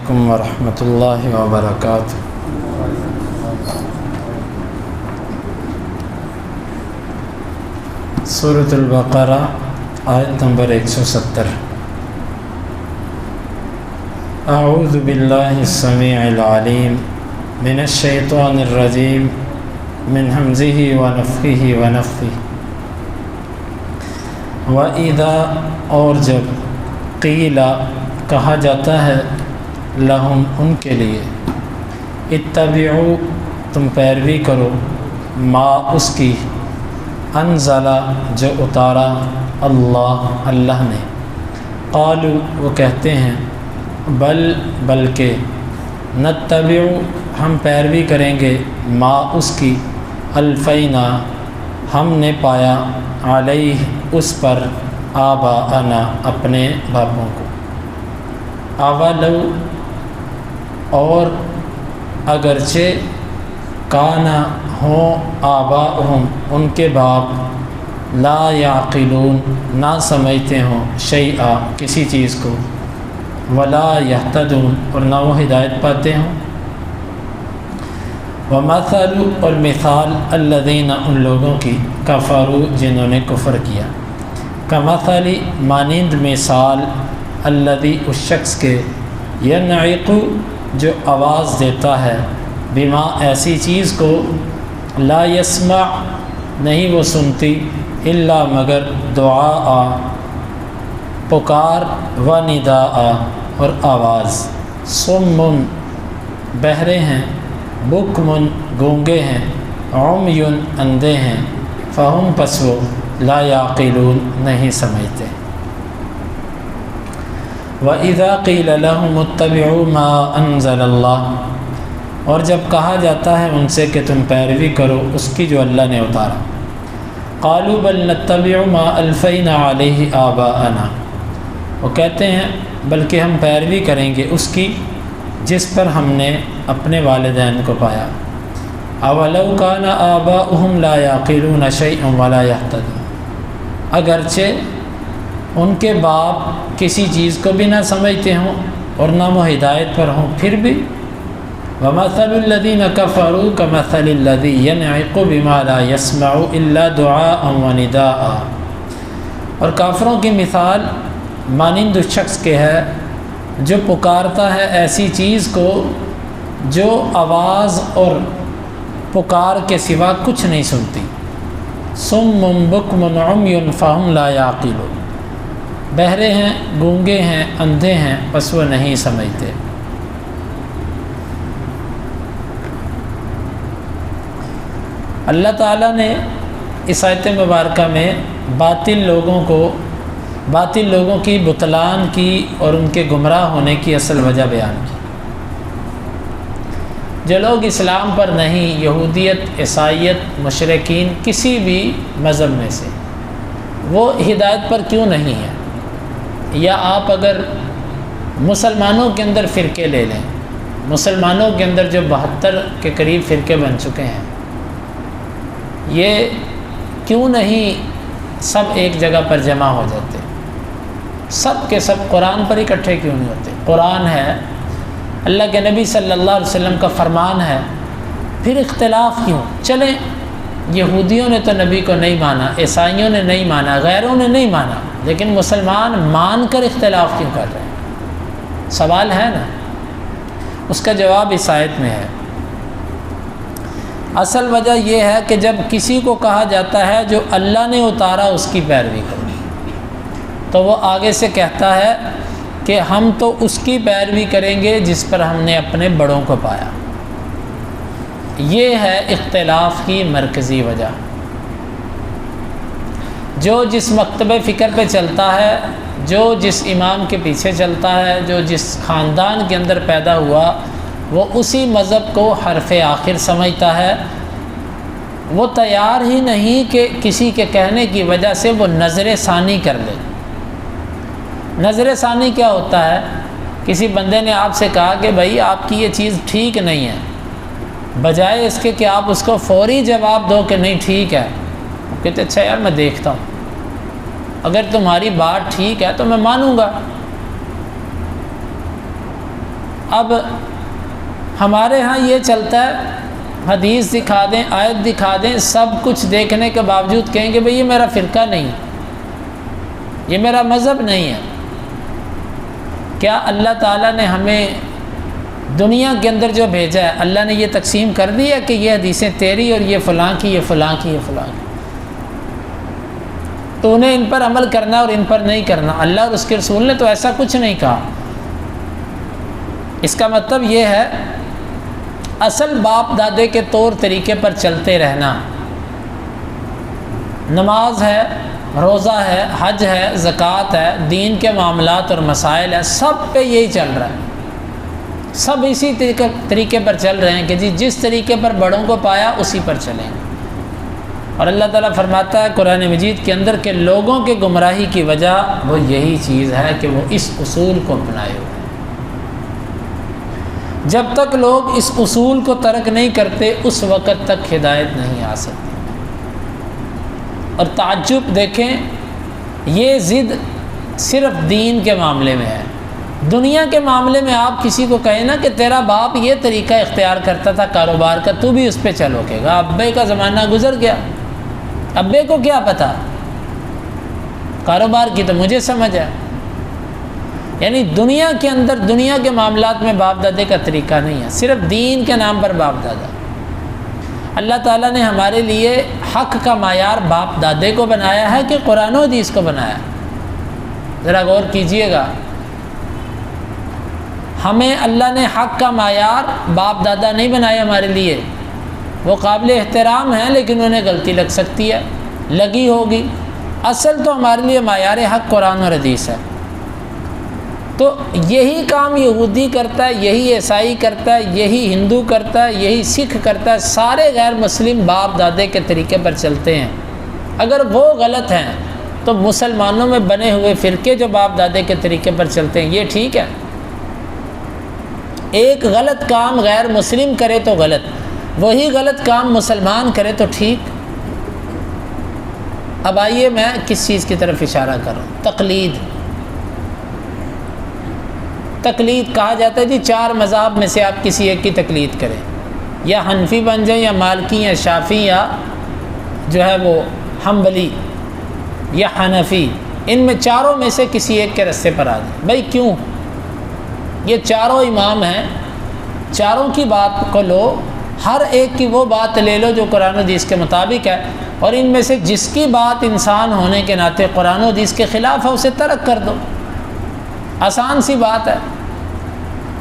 علیکم ورحمۃ اللہ وبرکاتہ۔ سورۃ البقرہ آیت نمبر 170۔ اعوذ باللہ السمیع العلیم من الشیطان الرجیم من ہمزہ ونفخہ ونفثہ۔ وَإِذَا اور جب قیل کہا جاتا ہے لہم ان کے لیے اتبعوا تم پیروی کرو ما اس کی انزل جو اتارا اللہ نے، قالوا وہ کہتے ہیں بلکہ نتبع ہم پیروی کریں گے ما اس کی الفینا ہم نے پایا علیہ اس پر آباءنا اپنے باپوں کو، اولو اور اگرچہ کانا ہوں آباؤہم ان کے باپ لا یعقلون نہ سمجھتے ہوں شیئا کسی چیز کو، ولا یہتدون اور نہ وہ ہدایت پاتے ہوں۔ ومثل اور مثال الذین ان لوگوں کی کفروا جنہوں نے کفر کیا، کمثل مانند مثال الذی اس شخص کے ینعق جو آواز دیتا ہے بما ایسی چیز کو لا یسمع نہیں وہ سنتی الا مگر دعاء پکار و نداء اور آواز، صم بہرے ہیں، بکم گونگے ہیں، عمی اندھے ہیں، فہم پس وہ لا یعقلون نہیں سمجھتے۔ وَإِذَا قِيلَ لَهُمُ اتَّبِعُوا مَا أَنزَلَ اللَّهُ اور جب کہا جاتا ہے ان سے کہ تم پیروی کرو اس کی جو اللہ نے اتارا، قالوا بل نتبع ما الفینا علیہ آباءنا وہ کہتے ہیں بلکہ ہم پیروی کریں گے اس کی جس پر ہم نے اپنے والدین کو پایا، اولو کان آباؤہم لا یعقلون شیئا ولا یہتدون اگرچہ ان کے باپ کسی چیز کو بھی نہ سمجھتے ہوں اور نہ وہ ہدایت پر ہوں پھر بھی۔ وَمَثَلُ الَّذِينَ كَفَرُوا كَمَثَلِ الَّذِي يَنْعِقُ بِمَا لَا يَسْمَعُ إِلَّا دُعَاءً وَنِدَاءً اور کافروں کی مثال مانند اس شخص کے ہے جو پکارتا ہے ایسی چیز کو جو آواز اور پکار کے سوا کچھ نہیں سنتی، صم بکم عمی فہم لا یعقلون بہرے ہیں، گونگے ہیں، اندھے ہیں، بس وہ نہیں سمجھتے۔ اللہ تعالیٰ نے اس آیت مبارکہ میں باطل لوگوں کی بطلان کی اور ان کے گمراہ ہونے کی اصل وجہ بیان کی۔ جو لوگ اسلام پر نہیں، یہودیت، عیسائیت، مشرکین کسی بھی مذہب میں سے، وہ ہدایت پر کیوں نہیں ہیں؟ یا آپ اگر مسلمانوں کے اندر فرقے لے لیں، مسلمانوں کے اندر جو 72 کے قریب فرقے بن چکے ہیں، یہ کیوں نہیں سب ایک جگہ پر جمع ہو جاتے؟ سب کے سب قرآن پر اکٹھے کیوں نہیں ہوتے؟ قرآن ہے، اللہ کے نبی صلی اللہ علیہ وسلم کا فرمان ہے، پھر اختلاف کیوں؟ چلیں یہودیوں نے تو نبی کو نہیں مانا، عیسائیوں نے نہیں مانا، غیروں نے نہیں مانا، لیکن مسلمان مان کر اختلاف کیوں کر رہے ہیں؟ سوال ہے نا، اس کا جواب اس آیت میں ہے۔ اصل وجہ یہ ہے کہ جب کسی کو کہا جاتا ہے جو اللہ نے اتارا اس کی پیروی کرو، تو وہ آگے سے کہتا ہے کہ ہم تو اس کی پیروی کریں گے جس پر ہم نے اپنے بڑوں کو پایا۔ یہ ہے اختلاف کی مرکزی وجہ۔ جو جس مکتب فکر پہ چلتا ہے، جو جس امام کے پیچھے چلتا ہے، جو جس خاندان کے اندر پیدا ہوا، وہ اسی مذہب کو حرف آخر سمجھتا ہے۔ وہ تیار ہی نہیں کہ کسی کے کہنے کی وجہ سے وہ نظر ثانی کر لے۔ نظر ثانی کیا ہوتا ہے؟ کسی بندے نے آپ سے کہا کہ بھائی آپ کی یہ چیز ٹھیک نہیں ہے، بجائے اس کے کہ آپ اس کو فوری جواب دو کہ نہیں ٹھیک ہے، وہ کہتے اچھا یار میں دیکھتا ہوں، اگر تمہاری بات ٹھیک ہے تو میں مانوں گا۔ اب ہمارے ہاں یہ چلتا ہے، حدیث دکھا دیں، آیت دکھا دیں، سب کچھ دیکھنے کے باوجود کہیں گے بھئی یہ میرا فرقہ نہیں، یہ میرا مذہب نہیں ہے۔ کیا اللہ تعالیٰ نے ہمیں دنیا کے اندر جو بھیجا ہے، اللہ نے یہ تقسیم کر دی ہے کہ یہ حدیثیں تیری اور یہ فلاں کی، یہ فلاں کی، یہ فلاں کی، تو انہیں ان پر عمل کرنا اور ان پر نہیں کرنا؟ اللہ اور اس کے رسول نے تو ایسا کچھ نہیں کہا۔ اس کا مطلب یہ ہے اصل باپ دادے کے طور طریقے پر چلتے رہنا، نماز ہے، روزہ ہے، حج ہے، زکوٰۃ ہے، دین کے معاملات اور مسائل ہے، سب پہ یہی چل رہا ہے، سب اسی طریقے پر چل رہے ہیں کہ جس طریقے پر بڑوں کو پایا اسی پر چلیں گے۔ اور اللہ تعالیٰ فرماتا ہے قرآن مجید کے اندر کہ لوگوں کے گمراہی کی وجہ وہ یہی چیز ہے کہ وہ اس اصول کو اپنائے ہوئے ہیں۔ جب تک لوگ اس اصول کو ترک نہیں کرتے اس وقت تک ہدایت نہیں آ سکتی۔ اور تعجب دیکھیں، یہ ضد صرف دین کے معاملے میں ہے۔ دنیا کے معاملے میں آپ کسی کو کہیں نا کہ تیرا باپ یہ طریقہ اختیار کرتا تھا کاروبار کا، تو بھی اس پہ چلو گے گا، ابے کا زمانہ گزر گیا، ابے کو کیا پتہ، کاروبار کی تو مجھے سمجھ ہے۔ یعنی دنیا کے اندر، دنیا کے معاملات میں باپ دادے کا طریقہ نہیں ہے، صرف دین کے نام پر باپ دادا۔ اللہ تعالیٰ نے ہمارے لیے حق کا معیار باپ دادے کو بنایا ہے کہ قرآن و حدیث کو بنایا ہے؟ ذرا غور کیجئے گا، ہمیں اللہ نے حق کا معیار باپ دادا نہیں بنایا ہمارے لیے، وہ قابل احترام ہیں لیکن انہیں غلطی لگ سکتی ہے، لگی ہوگی۔ اصل تو ہمارے لیے معیار حق قرآن اور حدیث ہے۔ تو یہی کام یہودی کرتا ہے، یہی عیسائی کرتا ہے، یہی ہندو کرتا ہے، یہی سکھ کرتا ہے، سارے غیر مسلم باپ دادے کے طریقے پر چلتے ہیں۔ اگر وہ غلط ہیں تو مسلمانوں میں بنے ہوئے فرقے جو باپ دادے کے طریقے پر چلتے ہیں یہ ٹھیک ہے؟ ایک غلط کام غیر مسلم کرے تو غلط، وہی غلط کام مسلمان کرے تو ٹھیک۔ اب آئیے میں کس چیز کی طرف اشارہ کر رہا ہوں؟ تقلید۔ تقلید کہا جاتا ہے جی 4 مذاہب میں سے آپ کسی ایک کی تقلید کریں، یا حنفی بن جائیں، یا مالکی، یا شافعی، یا جو ہے وہ حنبلی یا حنفی، ان میں چاروں میں سے کسی ایک کے رستے پر آ جائیں۔ بھائی کیوں؟ یہ چاروں امام ہیں، چاروں کی بات کو لو، ہر ایک کی وہ بات لے لو جو قرآن و حدیث کے مطابق ہے، اور ان میں سے جس کی بات انسان ہونے کے ناطے قرآن و حدیث کے خلاف ہے اسے ترک کر دو، آسان سی بات ہے۔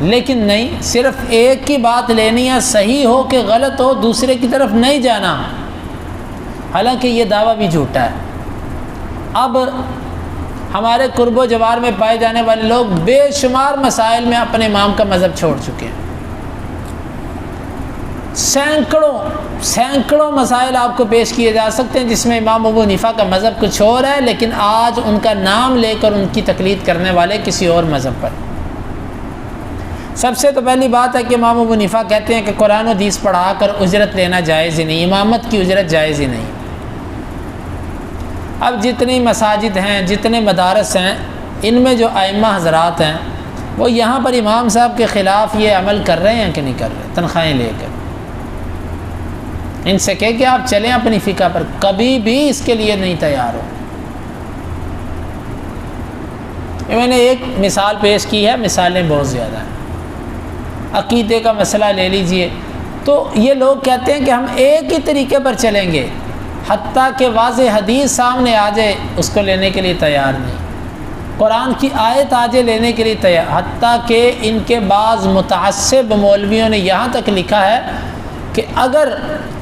لیکن نہیں، صرف ایک کی بات لینی ہے، صحیح ہو کہ غلط ہو، دوسرے کی طرف نہیں جانا، حالانکہ یہ دعویٰ بھی جھوٹا ہے۔ اب ہمارے قرب و جوار میں پائے جانے والے لوگ بے شمار مسائل میں اپنے امام کا مذہب چھوڑ چکے ہیں، سینکڑوں مسائل آپ کو پیش کیے جا سکتے ہیں جس میں امام ابو حنیفہ کا مذہب کچھ اور ہے، لیکن آج ان کا نام لے کر ان کی تقلید کرنے والے کسی اور مذہب پر۔ سب سے تو پہلی بات ہے کہ امام ابو حنیفہ کہتے ہیں کہ قرآن و حدیث پڑھا کر اجرت لینا جائز ہی نہیں، امامت کی اجرت جائز ہی نہیں۔ اب جتنی مساجد ہیں، جتنے مدارس ہیں، ان میں جو ائمہ حضرات ہیں وہ یہاں پر امام صاحب کے خلاف یہ عمل کر رہے ہیں کہ نہیں کر رہے؟ تنخواہیں لے کر ان سے کہہ کہ آپ چلیں اپنی فقہ پر، کبھی بھی اس کے لیے نہیں تیار ہو۔ میں نے ایک مثال پیش کی ہے، مثالیں بہت زیادہ ہیں۔ عقیدے کا مسئلہ لے لیجئے، تو یہ لوگ کہتے ہیں کہ ہم ایک ہی طریقے پر چلیں گے، حتیٰ کہ واضح حدیث سامنے آ جائے اس کو لینے کے لیے تیار نہیں، قرآن کی آیت آ جائے لینے کے لیے تیار، حتیٰ کہ ان کے بعض متعصب مولویوں نے یہاں تک لکھا ہے کہ اگر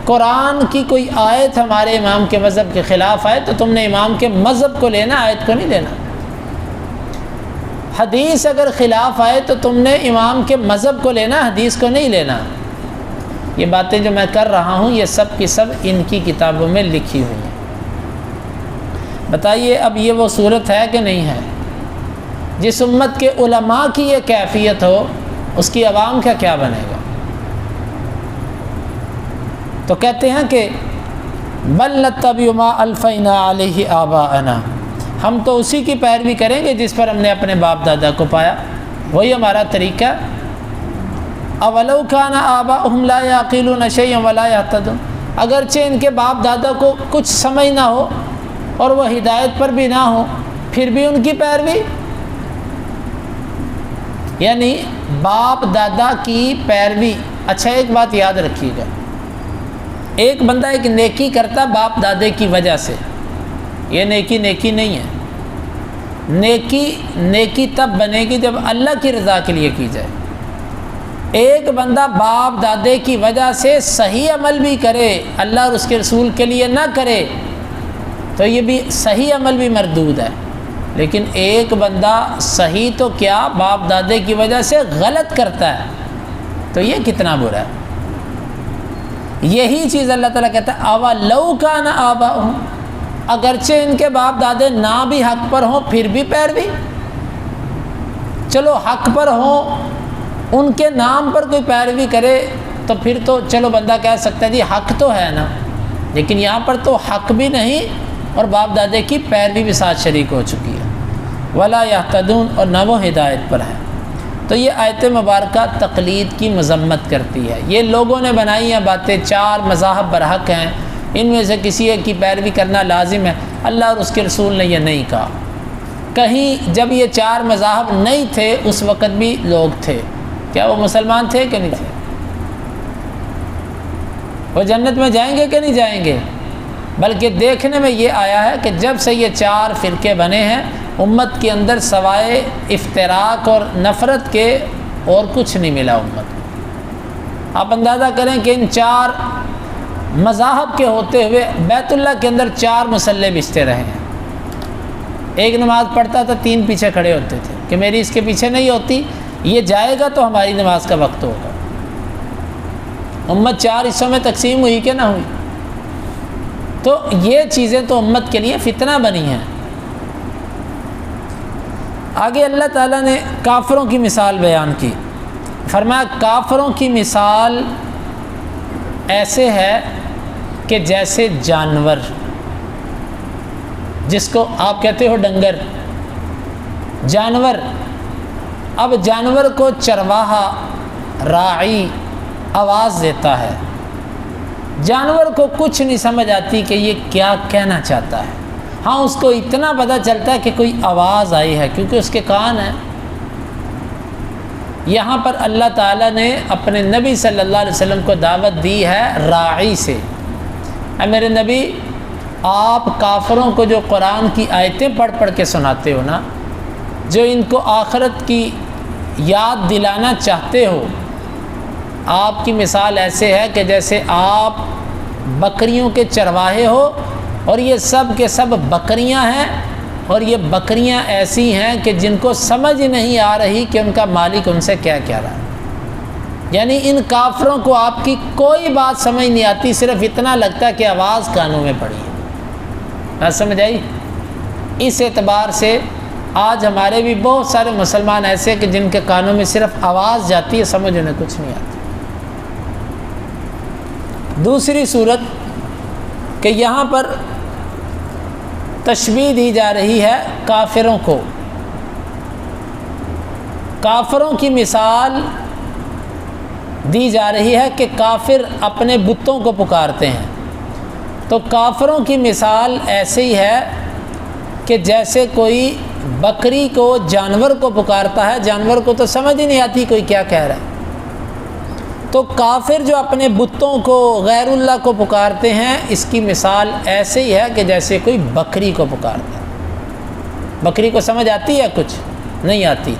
قرآن کی کوئی آیت ہمارے امام کے مذہب کے خلاف آئے تو تم نے امام کے مذہب کو لینا، آیت کو نہیں لینا۔ حدیث اگر خلاف آئے تو تم نے امام کے مذہب کو لینا، حدیث کو نہیں لینا۔ یہ باتیں جو میں کر رہا ہوں یہ سب کی سب ان کی کتابوں میں لکھی ہوئی ہیں۔ بتائیے اب یہ وہ صورت ہے کہ نہیں ہے؟ جس امت کے علماء کی یہ کیفیت ہو اس کی عوام کا کیا بنے گا؟ تو کہتے ہیں کہ بل نتبع ما الفینا علیہ آباءنا، ہم تو اسی کی پیروی کریں گے جس پر ہم نے اپنے باپ دادا کو پایا، وہی ہمارا طریقہ۔ اولو کان آباؤہم لا یعقلون شیئا ولا یہتدون، اگرچہ ان کے باپ دادا کو کچھ سمجھ نہ ہو اور وہ ہدایت پر بھی نہ ہو، پھر بھی ان کی پیروی، یعنی باپ دادا کی پیروی۔ اچھا ایک بات یاد رکھیے گا، ایک بندہ ایک نیکی کرتا باپ دادے کی وجہ سے، یہ نیکی نہیں ہے۔ نیکی تب بنے گی جب اللہ کی رضا کے لیے کی جائے۔ ایک بندہ باپ دادے کی وجہ سے صحیح عمل بھی کرے، اللہ اور اس کے رسول کے لیے نہ کرے، تو یہ بھی صحیح عمل بھی مردود ہے۔ لیکن ایک بندہ صحیح تو کیا باپ دادے کی وجہ سے غلط کرتا ہے، تو یہ کتنا برا ہے۔ یہی چیز اللہ تعالیٰ کہتا ہے اولو کان آباؤہم، اگرچہ ان کے باپ دادے نہ بھی حق پر ہوں پھر بھی پیروی۔ چلو حق پر ہوں، ان کے نام پر کوئی پیروی کرے تو پھر تو چلو بندہ کہہ سکتا ہے جی حق تو ہے نا، لیکن یہاں پر تو حق بھی نہیں اور باپ دادے کی پیروی بھی ساتھ شریک ہو چکی ہے۔ ولا یہتدون، اور نہ وہ ہدایت پر ہے۔ تو یہ آیت مبارکہ تقلید کی مذمت کرتی ہے۔ یہ لوگوں نے بنائی ہیں باتیں، چار مذاہب برحق ہیں، ان میں سے کسی ایک کی پیروی کرنا لازم ہے۔ اللہ اور اس کے رسول نے یہ نہیں کہا۔ کہیں جب یہ چار مذاہب نہیں تھے اس وقت بھی لوگ تھے، کیا وہ مسلمان تھے کہ نہیں تھے؟ وہ جنت میں جائیں گے کہ نہیں جائیں گے؟ بلکہ دیکھنے میں یہ آیا ہے کہ جب سے یہ چار فرقے بنے ہیں، امت کے اندر سوائے افتراق اور نفرت کے اور کچھ نہیں ملا امت کو۔ آپ اندازہ کریں کہ ان چار مذاہب کے ہوتے ہوئے بیت اللہ کے اندر چار مصلے بچتے رہے ہیں۔ ایک نماز پڑھتا تھا، تین پیچھے کھڑے ہوتے تھے کہ میری اس کے پیچھے نہیں ہوتی، یہ جائے گا تو ہماری نماز کا وقت ہوگا۔ امت چار حصوں میں تقسیم ہوئی کہ نہ ہوئی؟ تو یہ چیزیں تو امت کے لیے فتنہ بنی ہیں۔ آگے اللہ تعالیٰ نے کافروں کی مثال بیان کی، فرمایا کافروں کی مثال ایسے ہے کہ جیسے جانور، جس کو آپ کہتے ہو ڈنگر، جانور۔ اب جانور کو چرواہا راعی آواز دیتا ہے، جانور کو کچھ نہیں سمجھ آتی کہ یہ کیا کہنا چاہتا ہے، ہاں اس کو اتنا پتہ چلتا ہے کہ کوئی آواز آئی ہے کیونکہ اس کے کان ہیں۔ یہاں پر اللہ تعالیٰ نے اپنے نبی صلی اللہ علیہ وسلم کو دعوت دی ہے راعی سے۔ اے میرے نبی، آپ کافروں کو جو قرآن کی آیتیں پڑھ پڑھ کے سناتے ہو نا، جو ان کو آخرت کی یاد دلانا چاہتے ہو، آپ کی مثال ایسے ہے کہ جیسے آپ بکریوں کے چرواہے ہو، اور یہ سب کے سب بکریاں ہیں، اور یہ بکریاں ایسی ہیں کہ جن کو سمجھ نہیں آ رہی کہ ان کا مالک ان سے کیا کہہ رہا ہے۔ یعنی ان کافروں کو آپ کی کوئی بات سمجھ نہیں آتی، صرف اتنا لگتا ہے کہ آواز کانوں میں پڑی ہے۔ بات سمجھ آئی؟ اس اعتبار سے آج ہمارے بھی بہت سارے مسلمان ایسے کہ جن کے کانوں میں صرف آواز جاتی ہے، سمجھ انہیں کچھ نہیں آتی۔ دوسری صورت کہ یہاں پر تشبیہ دی جا رہی ہے کافروں کو، کافروں کی مثال دی جا رہی ہے کہ کافر اپنے بتوں کو پکارتے ہیں۔ تو کافروں کی مثال ایسے ہی ہے کہ جیسے کوئی بکری کو جانور کو پکارتا ہے، جانور کو تو سمجھ ہی نہیں آتی کوئی کیا کہہ رہا ہے۔ تو کافر جو اپنے بتوں کو، غیر اللہ کو پکارتے ہیں، اس کی مثال ایسے ہی ہے کہ جیسے کوئی بکری کو پکارتا ہے۔ بکری کو سمجھ آتی ہے؟ کچھ نہیں آتی۔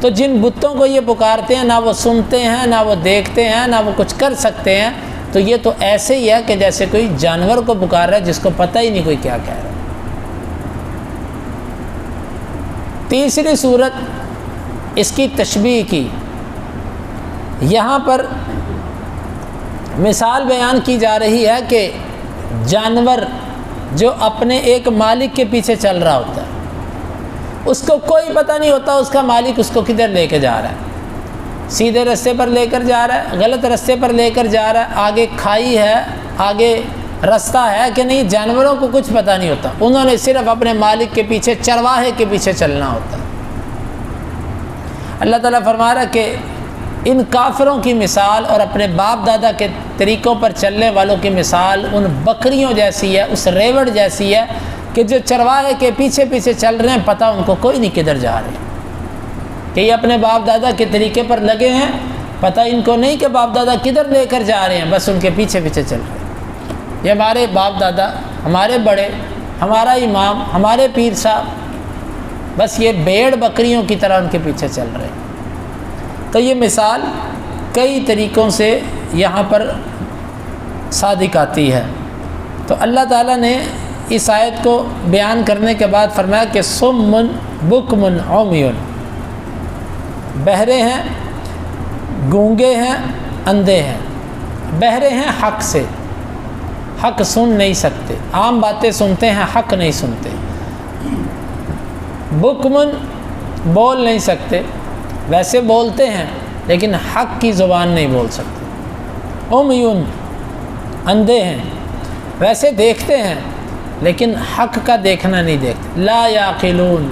تو جن بتوں کو یہ پکارتے ہیں، نہ وہ سنتے ہیں، نہ وہ دیکھتے ہیں، نہ وہ کچھ کر سکتے ہیں، تو یہ تو ایسے ہی ہے کہ جیسے کوئی جانور کو پکار رہا ہے جس کو پتہ ہی نہیں کوئی کیا کہہ رہا ہے۔ تیسری صورت اس کی تشبیہ کی، یہاں پر مثال بیان کی جا رہی ہے کہ جانور جو اپنے ایک مالک کے پیچھے چل رہا ہوتا ہے، اس کو کوئی پتہ نہیں ہوتا اس کا مالک اس کو کدھر لے کے جا رہا ہے، سیدھے رستے پر لے کر جا رہا ہے، غلط رستے پر لے کر جا رہا ہے، آگے کھائی ہے، آگے رستہ ہے کہ نہیں، جانوروں کو کچھ پتہ نہیں ہوتا، انہوں نے صرف اپنے مالک کے پیچھے، چرواہے کے پیچھے چلنا ہوتا ہے۔ اللہ تعالیٰ فرما رہا ہے کہ ان کافروں کی مثال اور اپنے باپ دادا کے طریقوں پر چلنے والوں کی مثال ان بکریوں جیسی ہے، اس ریوڑ جیسی ہے کہ جو چرواہے کے پیچھے پیچھے چل رہے ہیں، پتہ ان کو کوئی نہیں کدھر جا رہے، کہ یہ اپنے باپ دادا کے طریقے پر لگے ہیں، پتہ ان کو نہیں کہ باپ دادا کدھر لے کر جا رہے ہیں، بس ان کے پیچھے پیچھے چل رہے ہیں۔ یہ ہمارے باپ دادا، ہمارے بڑے، ہمارا امام، ہمارے پیر صاحب، بس یہ بھیڑ بکریوں کی طرح ان کے پیچھے چل رہے ہیں۔ تو یہ مثال کئی طریقوں سے یہاں پر صادق آتی ہے۔ تو اللہ تعالیٰ نے اس آیت کو بیان کرنے کے بعد فرمایا کہ صم بکم عمی، بہرے ہیں، گونگے ہیں، اندھے ہیں۔ بہرے ہیں حق سے، حق سن نہیں سکتے، عام باتیں سنتے ہیں، حق نہیں سنتے۔ بکمن بول نہیں سکتے، ویسے بولتے ہیں لیکن حق کی زبان نہیں بول سکتے۔ عمیون اندھے ہیں، ویسے دیکھتے ہیں لیکن حق کا دیکھنا نہیں دیکھتے۔ لا یعقلون،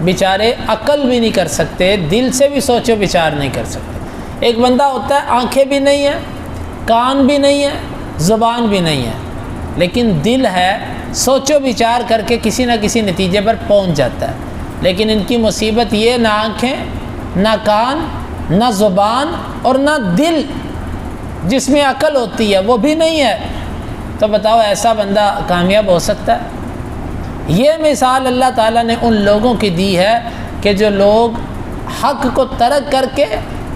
بیچارے عقل بھی نہیں کر سکتے، دل سے بھی سوچ و بچار نہیں کر سکتے۔ ایک بندہ ہوتا ہے آنکھیں بھی نہیں ہیں، کان بھی نہیں ہے، زبان بھی نہیں ہے، لیکن دل ہے، سوچ و بچار کر کے کسی نہ کسی نتیجے پر پہنچ جاتا ہے۔ لیکن ان کی مصیبت یہ، نہ آنکھیں، نہ کان، نہ زبان اور نہ دل جس میں عقل ہوتی ہے وہ بھی نہیں ہے۔ تو بتاؤ ایسا بندہ کامیاب ہو سکتا ہے؟ یہ مثال اللہ تعالیٰ نے ان لوگوں کی دی ہے کہ جو لوگ حق کو ترک کر کے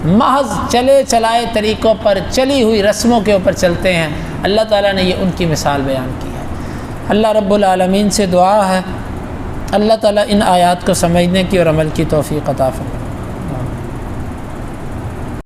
محض چلے چلائے طریقوں پر، چلی ہوئی رسموں کے اوپر چلتے ہیں۔ اللہ تعالیٰ نے یہ ان کی مثال بیان کی ہے۔ اللہ رب العالمین سے دعا ہے اللہ تعالیٰ ان آیات کو سمجھنے کی اور عمل کی توفیق عطا فرمائے۔